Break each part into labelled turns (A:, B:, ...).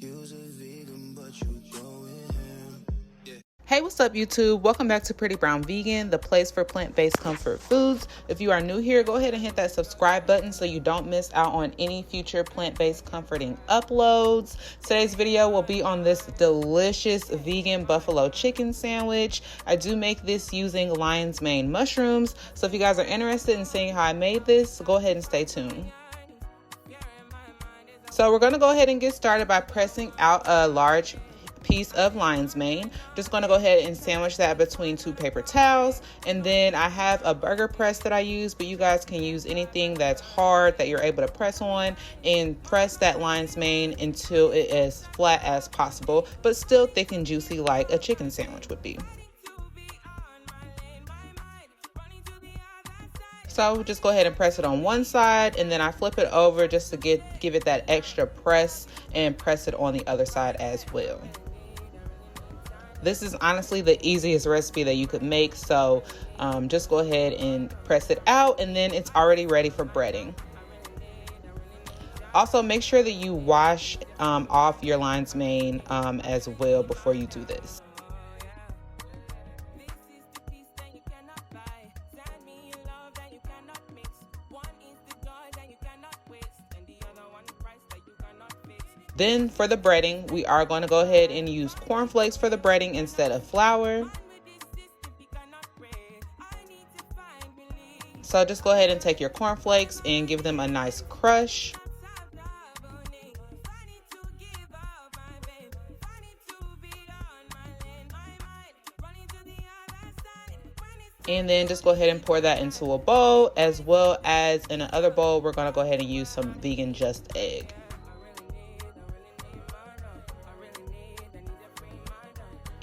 A: Hey, what's up YouTube? Welcome back to Pretty Brown Vegan, the place for plant-based comfort foods. If you are new here, go ahead and hit that subscribe button so you don't miss out on any future plant-based comforting uploads. Today's video will be on this delicious vegan buffalo chicken sandwich. I do make this using lion's mane mushrooms. So if you guys are interested in seeing how I made this, go ahead and stay tuned. So we're going to go ahead and get started by pressing out a large piece of lion's mane. Just going to go ahead and sandwich that between two paper towels, and then I have a burger press that I use, but you guys can use anything that's hard that you're able to press on, and press that lion's mane until it is flat as possible, but still thick and juicy like a chicken sandwich would be. So just go ahead and press it on one side, and then I flip it over just to give it that extra press, and press it on the other side as well. This is honestly the easiest recipe that you could make, so just go ahead and press it out, and then it's already ready for breading. Also, make sure that you wash off your lion's mane as well before you do this. Then for the breading, we are going to go ahead and use cornflakes for the breading instead of flour. So just go ahead and take your cornflakes and give them a nice crush. And then just go ahead and pour that into a bowl, as well as in another bowl, we're going to go ahead and use some vegan just egg.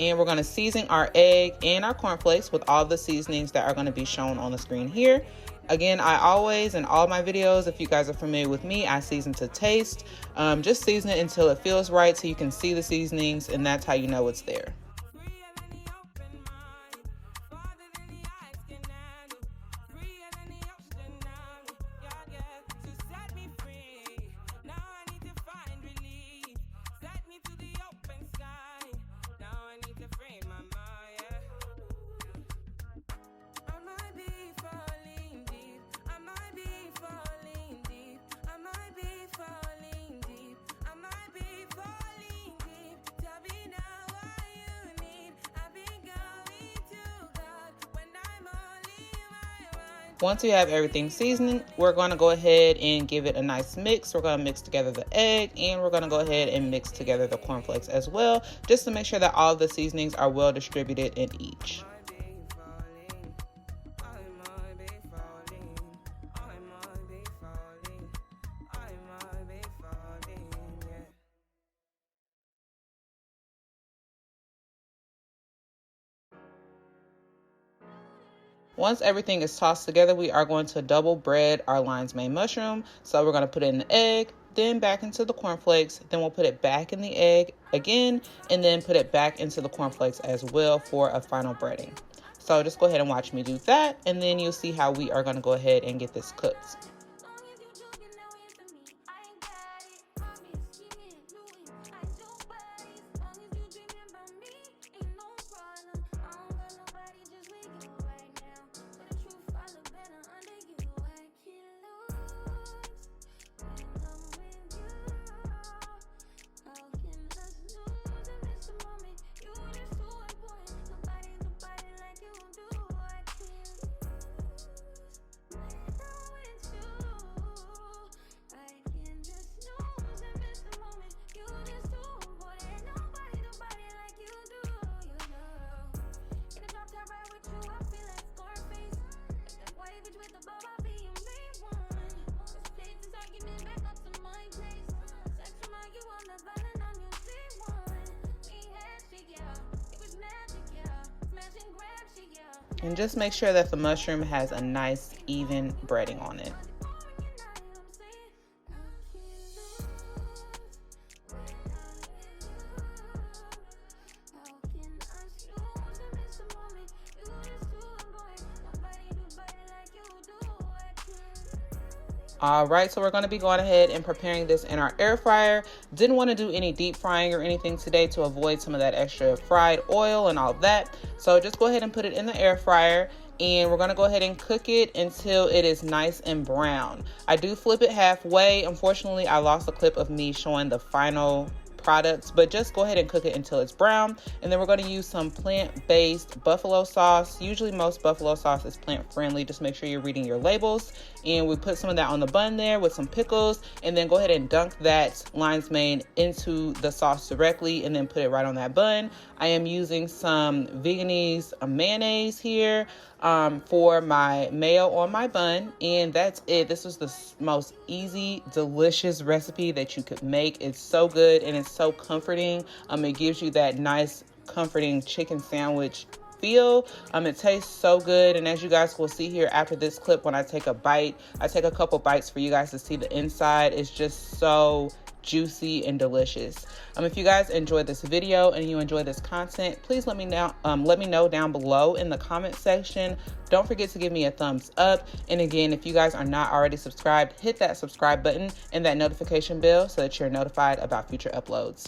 A: And we're going to season our egg and our cornflakes with all the seasonings that are going to be shown on the screen here. Again, I always, in all my videos, if you guys are familiar with me, I season to taste. Just season it until it feels right so you can see the seasonings, and that's how you know it's there. Once we have everything seasoned, we're going to go ahead and give it a nice mix. We're going to mix together the egg, and we're going to go ahead and mix together the cornflakes as well, just to make sure that all the seasonings are well distributed in each. Once everything is tossed together, we are going to double bread our lion's mane mushroom. So we're going to put it in the egg, then back into the cornflakes, then we'll put it back in the egg again, and then put it back into the cornflakes as well for a final breading. So just go ahead and watch me do that, and then you'll see how we are going to go ahead and get this cooked. And just make sure that the mushroom has a nice even breading on it. All right, so we're going to be going ahead and preparing this in our air fryer. Didn't want to do any deep frying or anything today to avoid some of that extra fried oil and all of that. So just go ahead and put it in the air fryer, and we're going to go ahead and cook it until it is nice and brown. I do flip it halfway. Unfortunately, I lost a clip of me showing the final products, but just go ahead and cook it until it's brown. And then we're going to use some plant-based buffalo sauce. Usually most buffalo sauce is plant-friendly. Just make sure you're reading your labels. And we put some of that on the bun there with some pickles, and then go ahead and dunk that lion's mane into the sauce directly and then put it right on that bun. I am using some Veganese mayonnaise here for my mayo on my bun, and that's it. This was the most easy, delicious recipe that you could make. It's so good and it's so comforting. It gives you that nice, comforting chicken sandwich feel. It tastes so good, and as you guys will see here after this clip, when I take a bite, I take a couple bites for you guys to see the inside. It's just so juicy and delicious. If you guys enjoyed this video and you enjoy this content, please let me know down below in the comment section. Don't forget to give me a thumbs up, and again, if you guys are not already subscribed, hit that subscribe button and that notification bell so that you're notified about future uploads.